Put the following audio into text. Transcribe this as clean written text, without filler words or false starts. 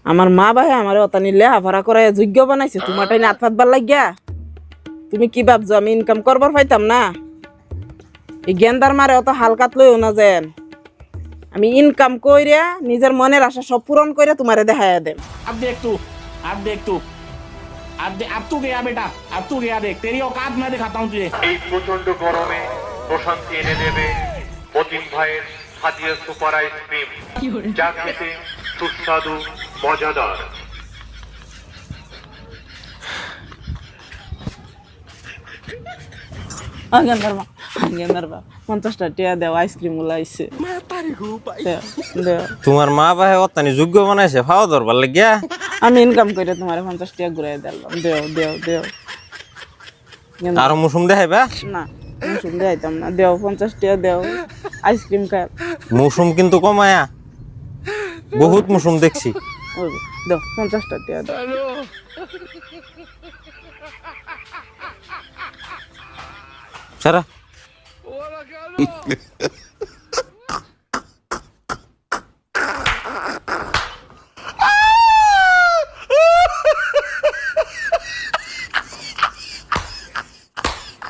আমার মা ভাই আমার অতানি লেহাপড়া করে যোগ্য বানাইছে তোমারটাই নাত ফাতবার লাগিয়া তুমি কি ভাবছো আমি ইনকাম করবার পাইতাম না এই গেন্দার মারে অত হালকাত লইও না যেন আমি ইনকাম কইরা নিজের মনের আশা সব পূরণ কইরা তোমারে দেখাইয়া দেব अब देख तू अब तू गया बेटा अब तू गया देख तेरी औकात मैं दिखाता हूँ तुझे এই প্রচন্ড গরমে প্রশান্তি এনে দেবে মতিন ভাইয়ের হাতিয়া সুপার আইসক্রিম যা খেতে সুস্বাদু মজাদার। গেন্দার মা 50টা টিয়া দেও আইসক্রিম গুলো আইছে দেও তোমার মা ভাই অত্যানি যোগ্য বানাইছে ফাও ধরবার লাগিয়া আমি ইনকাম করে তোমারে 50 টাকা ঘুরাই দিলাম দেও দেও দেও আর মুসুম দেখাইবা না মুসুম দেখাইতাম না দেও 50 টাকা দেও আইসক্রিম খাই মুসুম কিন্তু কমায়া বহুত মুসুম দেখছি ওই দেও 50টা টাকা দেও সারা